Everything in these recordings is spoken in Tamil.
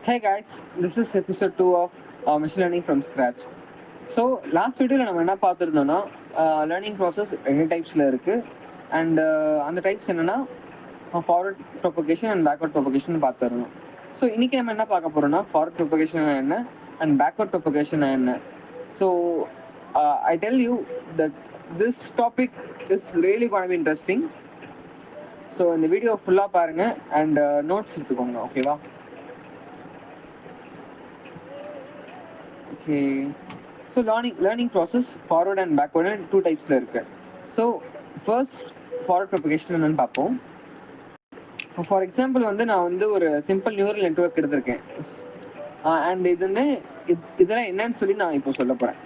Hey guys, this is episode 2 of Machine Learning from Scratch. So last வீடியோவில் நம்ம என்ன பார்த்துருந்தோம்னா லேர்னிங் ப்ராசஸ் ரெண்டு டைப்ஸில் இருக்குது அண்ட் அந்த டைப்ஸ் என்னென்னா forward propagation and backward propagation பார்த்துருந்தோம். ஸோ இன்றைக்கி நம்ம என்ன பார்க்க போகிறோம்னா ஃபார்வர்ட் ப்ரொபகேஷன் என்ன அண்ட் பேக்வர்ட் ப்ரொபகேஷன் என்ன. So I tell you that this topic is really gonna be interesting. So இந்த வீடியோ ஃபுல்லாக பாருங்கள் அண்ட் நோட்ஸ் எடுத்துக்கோங்க, ஓகேவா? Okay. So learning process forward and backward and two types இருக்கு. So first forward propagation என்னன்னு பார்ப்போம். For example வந்து நான் வந்து ஒரு சிம்பிள் நியூரல் நெட்வொர்க் எடுத்திருக்கேன் அண்ட் இதெல்லாம் என்னன்னு சொல்லி நான் இப்போ சொல்ல போறேன்.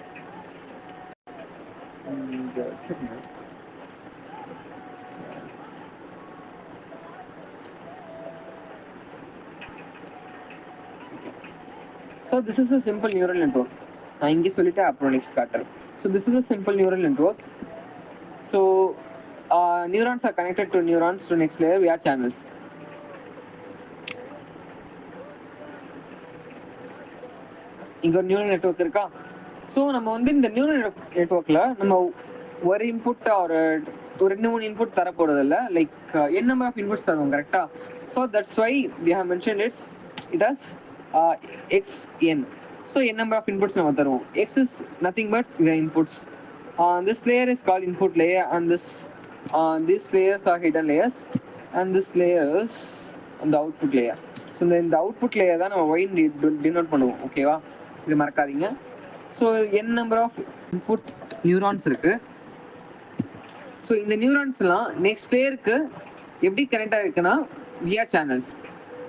So this is a simple neural network. நான் இங்கே சொல்லிட்டு அப்புறம் நெக்ஸ்ட் காட்டுறேன். So this is a simple neural network. So neurons are connected to neurons to next layer via channels. இங்கே ஒரு நியூரல் நெட்வொர்க் இருக்கா. ஸோ நம்ம வந்து இந்த நியூரல் நெட்வொர்க்கில் நம்ம ஒரு இன்புட் ஒரு 2-3 இன்புட் தர போகிறது இல்லை, like n number of inputs தருவோம், கரெக்டாக? So that's why we have mention it as xn. So n number of inputs நம்ம தருவோம். x is nothing but the inputs. This layer is called input layer and these layers are hidden layers and this layers on the output layer. So இந்த அவுட்புட் லேயர் தான் நம்ம ஒய் டினோட் பண்ணுவோம், ஓகேவா? இது மறக்காதீங்க. So n number of input neurons இருக்கு. ஸோ இந்த நியூரான்ஸ்லாம் நெக்ஸ்ட் லேயருக்கு எப்படி கனெக்டாக இருக்குன்னா வியா சேனல்ஸ்.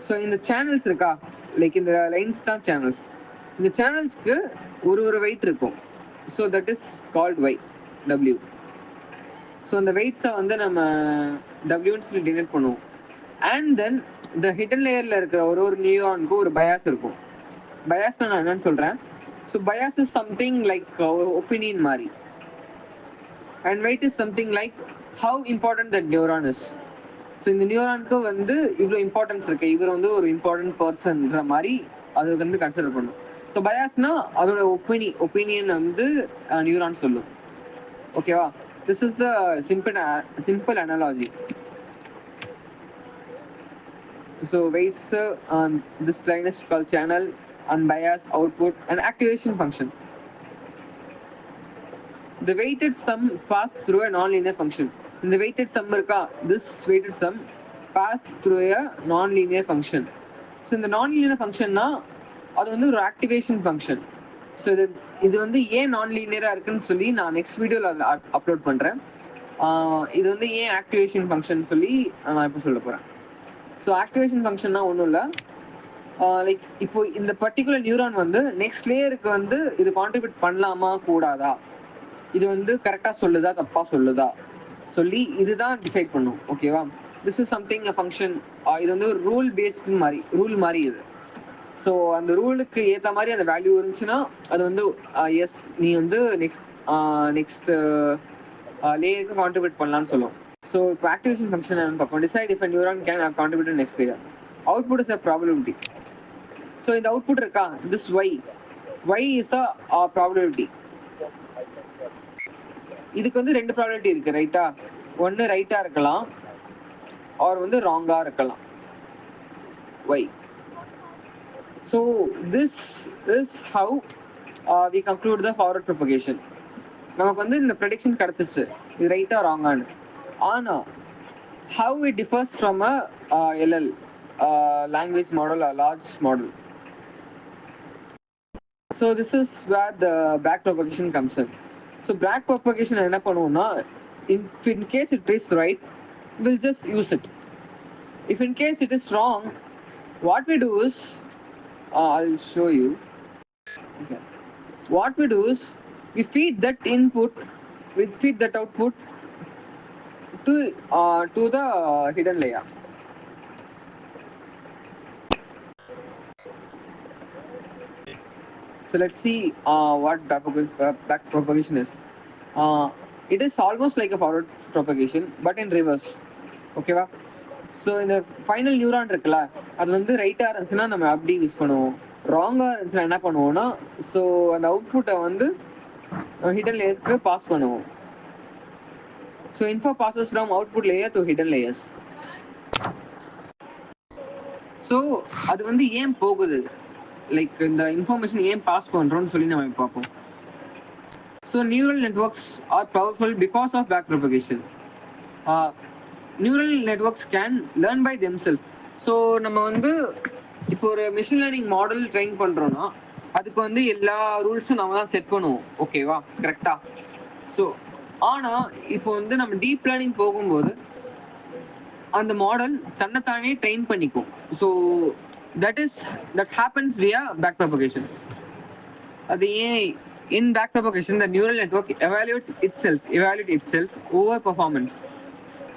ஸோ இந்த சேனல்ஸ் இருக்கா, லைக் இந்த லைன்ஸ் தான் சேனல்ஸ். இந்த சேனல்ஸ்க்கு ஒரு வெயிட் இருக்கும். So that is called Y, W. ஸோ இந்த வெயிட்ஸை வந்து நம்ம டபிள்யூன்னு சொல்லி டினோட் பண்ணுவோம். அண்ட் தென் இந்த ஹிடன் லேயரில் இருக்கிற ஒரு நியூரானுக்கு ஒரு பயாஸ் இருக்கும். பயாஸ் நான் என்னன்னு சொல்கிறேன். So bias is something like ஒரு ஒப்பீனியன் மாதிரி. And weight is something like how important that neuron is. So இந்த நியூரானுக்கு வந்து இவ்வளோ இம்பார்ட்டன்ஸ் இருக்குது, இவர் வந்து ஒரு இம்பார்ட்டன்ட் பர்சன்ற மாதிரி அது வந்து கன்சிடர் பண்ணும். ஸோ பயாஸ்னா அதோட ஒப்பீனியன் வந்து நியூரான் சொல்லும், ஓகேவா? This is the simple analogy. So weights this line is called channel and bias, output and activation function. The weighted sum pass through a non-linear function. In the weighted sum this weighted sum pass through a non-linear function. So in the non-linear function அது வந்து ஒரு ஆக்டிவேஷன் ஃபங்க்ஷன். ஸோ இது வந்து ஏன் நான் லீனியராக இருக்குன்னு சொல்லி நான் நெக்ஸ்ட் வீடியோவில் அப்லோட் பண்ணுறேன். இது வந்து ஏன் ஆக்டிவேஷன் ஃபங்க்ஷன் சொல்லி நான் இப்போ சொல்ல போகிறேன். ஸோ ஆக்டிவேஷன் ஃபங்க்ஷன்னா ஒன்றும் இல்லை, லைக் இப்போ இந்த பர்டிகுலர் நியூரான் வந்து நெக்ஸ்ட் லேயருக்கு வந்து இது கான்ட்ரிபியூட் பண்ணலாமா கூடாதா, இது வந்து கரெக்டாக சொல்லுதா தப்பாக சொல்லுதா சொல்லி இதுதான் டிசைட் பண்ணும், ஓகேவா? This is something a function. இது வந்து ஒரு ரூல் மாதிரி இது. ஸோ அந்த ரூலுக்கு ஏற்ற மாதிரி அந்த வேல்யூ இருந்துச்சுன்னா அது வந்து எஸ் நீ வந்து நெக்ஸ்ட் லேயருக்கு கான்ட்ரிபியூட் பண்ணலான்னு சொல்லும். So activation function and decide if a neuron can have contributed next layer. Output is a probability. So in the output this y is a probability. இதுக்கு வந்து ரெண்டு ப்ராபபிலிட்டி இருக்கு, ரைட்டா? ஒன்று ரைட்டா இருக்கலாம் ஆர் வந்து ராங்கா இருக்கலாம், y. So this is how we conclude the forward propagation. நமக்கு வந்து இந்த ப்ரெடிக்ஷன் கிடைச்சிச்சு இது ரைட்டா ராங்கான்னு. ஆனால் how it differs from a LL language model or large model. So this is where the back propagation comes in. So back propagation என்ன பண்ணுவோம்னா, in case it is right, we'll just use it. If in case it is wrong, what we do is I'll show you. Okay. What we do is we feed that input, we feed that output to the hidden layer. So let's see what back propagation is. It is almost like a forward propagation but in reverse, okay? So இந்த ஃபைனல் நியூரான் இருக்குல்ல, அது வந்து ரைட்டாக இருந்துச்சுன்னா நம்ம அப்படி யூஸ் பண்ணுவோம். ராங்காக இருந்துச்சுன்னா என்ன பண்ணுவோம்னா, ஸோ அந்த அவுட்புட்டை வந்து ஹிடன் லேயர்ஸ்க்கு பாஸ் பண்ணுவோம். So info bosses from output layer to hidden layers. So அது வந்து ஏன் போகுது, லைக் இந்த இன்ஃபர்மேஷன் ஏன் பாஸ் பண்ணுறோம்னு சொல்லி நம்ம பார்ப்போம். So neural networks are powerful because of back propagation. Neural networks can learn by themself. So நம்ம வந்து இப்போ ஒரு மிஷின் லேர்னிங் மாடல் ட்ரெயின் பண்ணுறோன்னா அதுக்கு வந்து எல்லா ரூல்ஸும் நம்ம தான் செட் பண்ணுவோம், ஓகேவா, கரெக்டாக. ஸோ ஆனால் இப்போ வந்து நம்ம டீப் லேர்னிங் போகும்போது அந்த மாடல் தன்னைத்தானே ட்ரெயின் பண்ணிக்கும். So that happens via back propagation. அது ஏன் in back propagation the neural network evaluate itself over performance.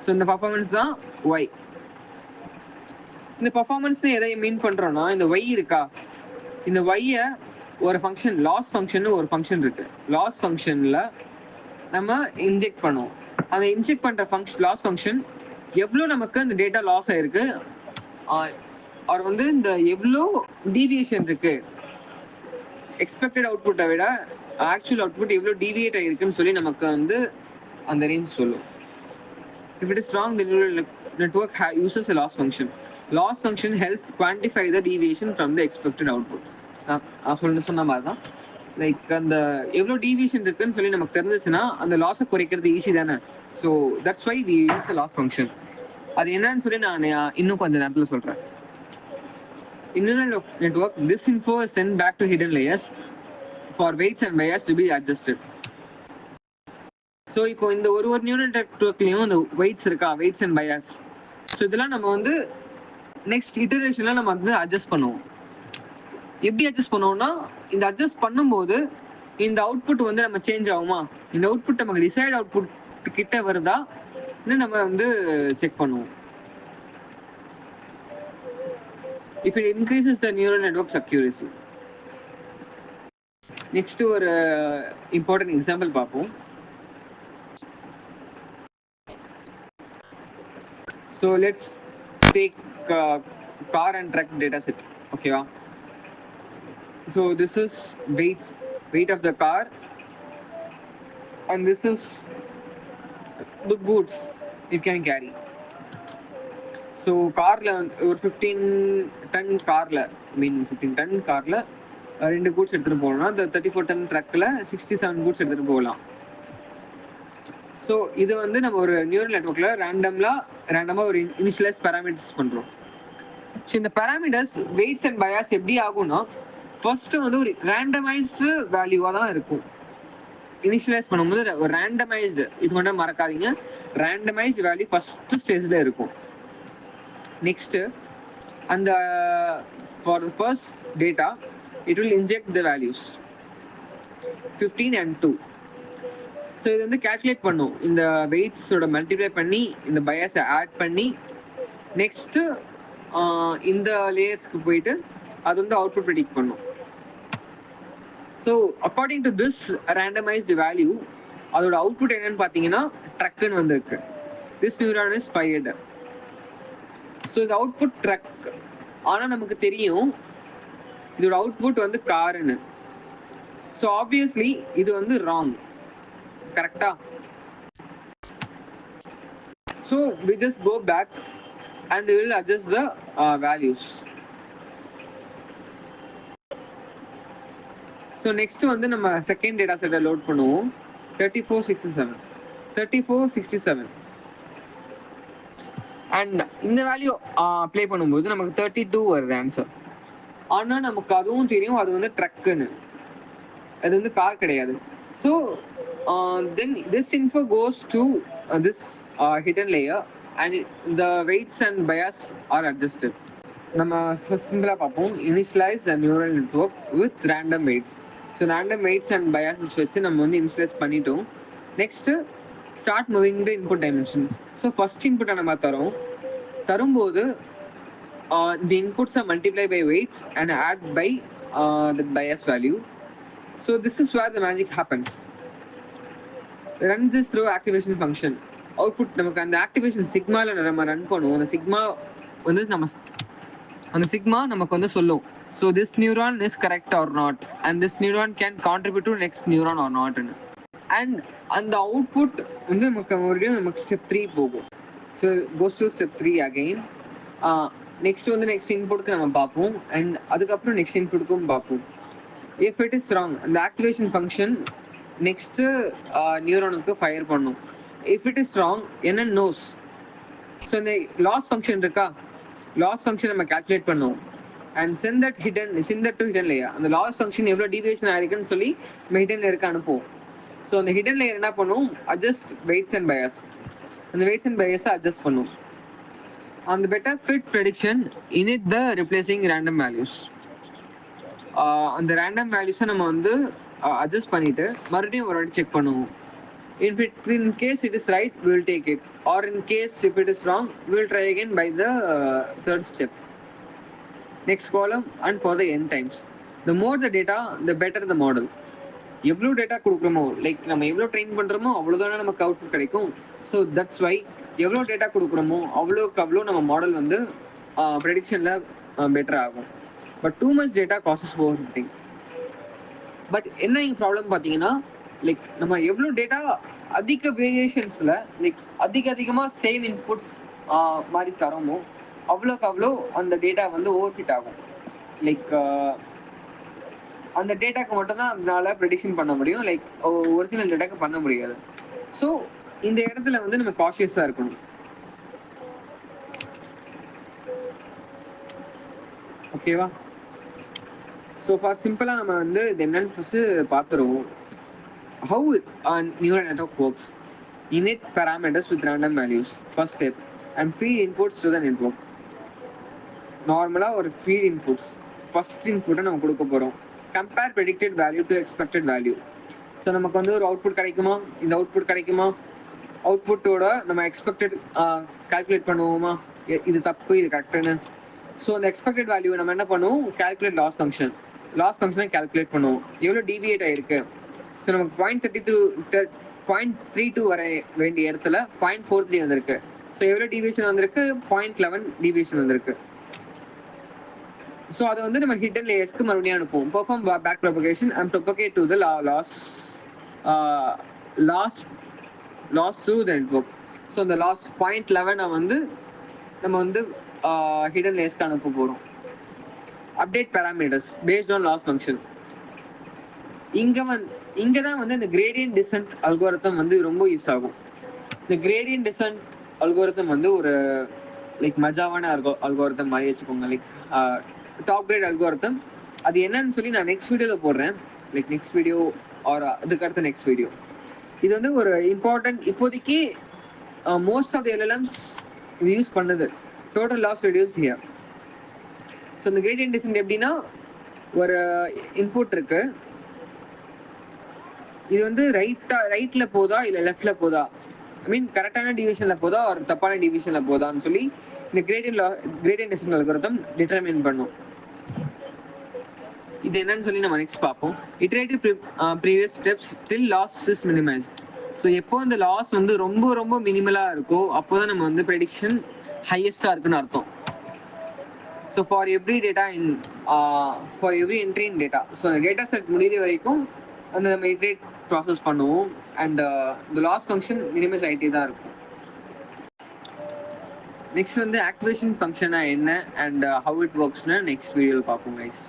So இந்த பர்ஃபார்மன்ஸ் தான் ஒய். இந்த பர்ஃபார்மன்ஸ் எதை மீன் பண்ணுறோன்னா, இந்த ஒய் இருக்கா, இந்த ஒய்யை ஒரு ஃபங்க்ஷன் லாஸ் ஃபங்க்ஷன் ஒரு ஃபங்க்ஷன் இருக்கு. லாஸ் ஃபங்க்ஷனில் நம்ம இன்ஜெக்ட் பண்ணுவோம். அந்த இன்ஜெக்ட் பண்ணுற லாஸ் ஃபங்க்ஷன் எவ்வளோ நமக்கு அந்த டேட்டா லாஸ் ஆயிருக்கு, அவர் வந்து இந்த எவ்வளோ டீவியேஷன் இருக்கு, எக்ஸ்பெக்டட் அவுட்புட்டை விட ஆக்சுவல் அவுட்புட் எவ்வளோ டீவியேட் ஆகிருக்குன்னு சொல்லி நமக்கு வந்து அந்த ரேஞ்ச் சொல்லும். If it is wrong, the neural network uses a loss function. Loss function helps quantify the deviation from the expected output. சொன்ன மாதிரி தான், லைக் அந்த எவ்வளோ டீவியேஷன் இருக்குன்னு சொல்லி நமக்கு தெரிஞ்சிச்சுன்னா அந்த லாஸை குறைக்கிறது ஈஸி தானே. So that's why we use loss function. அது என்னன்னு சொல்லி நான் இன்னும் கொஞ்சம் நேரத்தில் சொல்கிறேன். In neural network, this info is sent back to hidden layers for weights and bias to be adjusted. So இப்போ இந்த ஒரு நியூரல் நெட்வொர்க்லையும் இந்த வெயிட்ஸ் இருக்கா, வெயிட்ஸ் அண்ட் பயாஸ். ஸோ இதெல்லாம் நம்ம வந்து நெக்ஸ்ட் இட்டரேஷனில் நம்ம வந்து அட்ஜஸ்ட் பண்ணுவோம். எப்படி அட்ஜஸ்ட் பண்ணுவோம்னா, இந்த அட்ஜஸ்ட் பண்ணும்போது இந்த அவுட்புட் வந்து நம்ம சேஞ்ச் ஆகுமா, இந்த அவுட்புட் நமக்கு டிசைட் அவுட்புட் கிட்ட வருதா நம்ம வந்து செக் பண்ணுவோம். If it increases the neural network's accuracy. Next ஒரு இம்பார்ட்டன்ட் எக்ஸாம்பிள் பார்ப்போம். So let's take car and truck data set. Okay. So this is weight of the car, and this is the goods it can carry. So car la or 15 ton car la, I mean 15 ton car la ரெண்டு goods எடுத்துட்டு போகணும்னா the 34 ton truck la 67 goods எடுத்துட்டு போகலாம். ஸோ இது வந்து நம்ம ஒரு நியூரல் நெட்வொர்க்கில் ரேண்டமாக ஒரு இனிஷியலைஸ் பேராமீட்டர்ஸ் பண்ணுறோம். ஸோ இந்த பேராமீட்டர்ஸ் வெயிட்ஸ் அண்ட் பயாஸ் எப்படி ஆகும்னா, ஃபர்ஸ்ட்டு வந்து ஒரு ரேண்டமைஸ்டு வேல்யூவாக தான் இருக்கும். இனிஷியலைஸ் பண்ணும்போது ஒரு ரேண்டமைஸ்டு, இது மட்டும் மறக்காதீங்க, ரேண்டமைஸ்டு வேல்யூ ஃபர்ஸ்ட் ஸ்டேஜில் இருக்கும். நெக்ஸ்ட்டு அந்த for the first data it will inject the values 15 and 2. So இது வந்து கேல்குலேட் பண்ணும், இந்த வெயிட்ஸோட மல்டிப்ளை பண்ணி இந்த பயாஸை ஆட் பண்ணி நெக்ஸ்ட்டு இந்த லேயர்ஸ்க்கு போயிட்டு அது வந்து அவுட்புட் ப்ரெடிக்ட் பண்ணும். So according to this randomised value அதோட அவுட்புட் என்னன்னு பார்த்தீங்கன்னா ட்ரக்குன்னு வந்திருக்கு. This neuron is fired. So இது அவுட்புட் ட்ரக், ஆனால் நமக்கு தெரியும் இதோட அவுட்புட் வந்து காருன்னு. ஸோ ஆப்வியஸ்லி இது வந்து ராங், கரெக்டா? So we just go back and we will adjust the values. So next வந்து நம்ம செகண்ட் டேட்டா செட்டை லோட் பண்ணுவோம். 3467 அண்ட் இந்த வேல்யூ அப்ளை பண்ணும்போது நமக்கு 32 வருது ஆன்சர். ஆனால் நமக்கு அதுவும் தெரியும் அது வந்து ட்ரக்குன்னு, அது வந்து கார் கிடையாது. So then this info goes to this hidden layer and the weights and bias are adjusted. நம்ம சிம்பிளாக பார்ப்போம். Initialize a neural network with random weights. So random weights and biases வச்சு நம்ம வந்து இனிஷியலைஸ் பண்ணிட்டோம். Next start moving the input dimensions. So first இன்புட்டை நம்ம தரும்போது the inputs are multiplied by weights and add by the bias value. So this is where the magic happens. Run this through activation function. Output நமக்கு அந்த ஆக்டிவேஷன் சிக்மால நம்ம ரன் பண்ணுவோம். அந்த சிக்மா வந்து அந்த சிக்மா நமக்கு வந்து சொல்லும். So this neuron is correct or not and this neuron can contribute to next neuron or நாட்னு. அண்ட் அந்த அவுட்புட் வந்து மறுபடியும் நமக்கு ஸ்டெப் 3 போகும். So goes to step 3 again. Next வந்து நெக்ஸ்ட் இன்புட்க்கு நம்ம பார்ப்போம் அண்ட் அதுக்கப்புறம் நெக்ஸ்ட் இன்புட்க்கும் பார்ப்போம். இஃப் இட் இஸ் ராங் அந்த ஆக்டிவேஷன் ஃபங்க்ஷன் நெக்ஸ்ட் நியூரானுக்கு ஃபயர் பண்ணும். இஃப் இட் இஸ் ராங் என்ன நோஸ். ஸோ இந்த லாஸ் ஃபங்க்ஷன் இருக்கா, லாஸ் ஃபங்க்ஷன் நம்ம கால்குலேட் பண்ணுவோம் and send to hidden layer. அந்த லாஸ் ஃபங்க்ஷன் எவ்வளோ டீவியேஷன் ஆயிருக்குன்னு சொல்லி நம்ம ஹிடன் லேயருக்கு அனுப்புவோம். ஸோ அந்த ஹிடன் லேயர் என்ன பண்ணுவோம், அட்ஜஸ்ட் வெயிட்ஸ் அண்ட் பயாஸ். அந்த வெயிட்ஸ் அண்ட் பயாஸை அட்ஜஸ்ட் பண்ணுவோம். அந்த பெட்டர் ஃபிட் ப்ரெடிக்ஷன் இனிட் த ரிப்ளேசிங் ரேண்டம் வேல்யூஸ். அந்த ரேண்டம் வேல்யூஸை நம்ம வந்து அட்ஜஸ்ட் பண்ணிட்டு மறுபடியும் ஒரு வாட்டி செக் பண்ணுவோம். In case it is right, we will take it, or in case if it is wrong, we will try again by the third step. Next column and for the n times. The more the data, the better the model. எவ்வளோ டேட்டா கொடுக்குறோமோ, லைக் நம்ம எவ்வளோ ட்ரெயின் பண்ணுறோமோ அவ்வளோதானே நமக்கு அவுட்புட் கிடைக்கும். ஸோ தட்ஸ் வை எவ்வளோ டேட்டா கொடுக்குறோமோ அவ்வளோ நம்ம மாடல் வந்து ப்ரெடிக்ஷனில் பெட்டர் ஆகும். But too much data causes over fitting. But என்ன இங்கே ப்ராப்ளம் பார்த்தீங்கன்னா, லைக் நம்ம எவ்வளோ டேட்டா அதிக வேரியேஷன்ஸில் லைக் அதிகமாக சேம் இன்புட்ஸ் மாதிரி தரோமோ அவ்வளோக்கு அவ்வளோ அந்த டேட்டா வந்து ஓவர் ஃபிட் ஆகும். லைக் அந்த டேட்டாக்கு மட்டும்தான் அதனால ப்ரெடிக்ஷன் பண்ண முடியும், லைக் ஒரிஜினல் டேட்டாக்கு பண்ண முடியாது. ஸோ இந்த இடத்துல வந்து நம்ம காஷியஸாக இருக்கணும். ஓகேவா? ஸோ ஃபார் சிம்பிளாக நம்ம வந்து இது என்னன்னு ஃபஸ்ட்டு பார்த்துருவோம். How a neural network works. Init parameters with random values. First step. And feed inputs to the network. நார்மலாக ஒரு ஃபீட் இன்புட்ஸ் ஃபர்ஸ்ட் இன்புட்டை நம்ம கொடுக்க போகிறோம். Compare predicted value to expected value. So நமக்கு வந்து ஒரு அவுட்புட் கிடைக்குமா, இந்த அவுட்புட் கிடைக்குமா, அவுட்புட்டோட நம்ம எக்ஸ்பெக்டட் கால்குலேட் பண்ணுவோமா, இது தப்பு இது கரெக்டுன்னு. ஸோ அந்த எக்ஸ்பெக்டட் வேல்யூ நம்ம என்ன பண்ணுவோம், கால்குலேட் லாஸ் ஃபங்க்ஷனை கால்குலேட் பண்ணுவோம். எவ்வளோ டிவியேட் ஆகிருக்கு. ஸோ நமக்கு 0.32 வர வேண்டிய இடத்துல 0.43 வந்திருக்கு. ஸோ எவ்வளோ டிவியேஷன் வந்திருக்கு, 0.11 டிவியேஷன் வந்திருக்கு. ஸோ அதை வந்து நம்ம ஹிடன் லேயர்ஸ்க்கு மறுபடியும் அனுப்புவோம். Perform back propagation and propagate to the loss through the network. So அந்த லாஸ் 0.11 வந்து நம்ம வந்து ஹிடன் லேயர்ஸ்க்கு அனுப்ப போகிறோம். Update parameters based on loss function. இங்கே தான் வந்து இந்த கிரேடியன்ட் டிசன்ட் அல்கோரிதம் வந்து ரொம்ப யூஸ் ஆகும். இந்த கிரேடியன்ட் டிசன்ட் அல்கோரிதம் வந்து ஒரு லைக் மஜாவான அல்கோரிதம் மாதிரி வச்சுக்கோங்க. Like top great algorithm. அது என்னன்னு சொல்லி நான் நெக்ஸ்ட் வீடியோவில் போடுறேன். லைக் நெக்ஸ்ட் வீடியோ ஆர் அதுக்கடுத்த நெக்ஸ்ட் வீடியோ. இது வந்து ஒரு இம்பார்ட்டன்ட். இப்போதைக்கு மோஸ்ட் ஆஃப் த எல்எல்எம்ஸ் இது யூஸ் பண்ணுது. Total loss reduced here. So இந்த கிரேடியன்ட் டிசன்ட் எப்படின்னா, ஒரு இன்புட் இருக்கு, இது வந்து ரைட்ல போதா இல்லை லெஃப்ட்ல போதா, ஐ மீன் கரெக்டான டிவிஷன்ல போதா ஒரு தப்பான டிவிஷன்ல போதான்னு சொல்லி இந்த கிரேடியன்ட் டிசன்ட் அல்கோரிதம் டிட்டர்மின் பண்ணும். இது என்னன்னு சொல்லி நம்ம நெக்ஸ்ட் பார்ப்போம். Iterative previous steps till loss is minimised. So எப்போ இந்த லாஸ் வந்து ரொம்ப ரொம்ப மினிமலாக இருக்கோ அப்போதான் நம்ம வந்து ப்ரெடிக்ஷன் ஹையஸ்டாக இருக்குன்னு அர்த்தம். So for every entry in data, so data set முடிகிற வரைக்கும் அந்த நம்ம இட்ரேட் ப்ராசஸ் பண்ணுவோம் அண்ட் இந்த லாஸ் ஃபங்க்ஷன் மினிமைஸ் ஆகிட்டே தான் இருக்கும். நெக்ஸ்ட் வந்து ஆக்டிவேஷன் ஃபங்க்ஷனா என்ன அண்ட் ஹவு இட் ஒர்க்ஸ்னு நெக்ஸ்ட் வீடியோவில் பார்ப்போம் கைஸ்.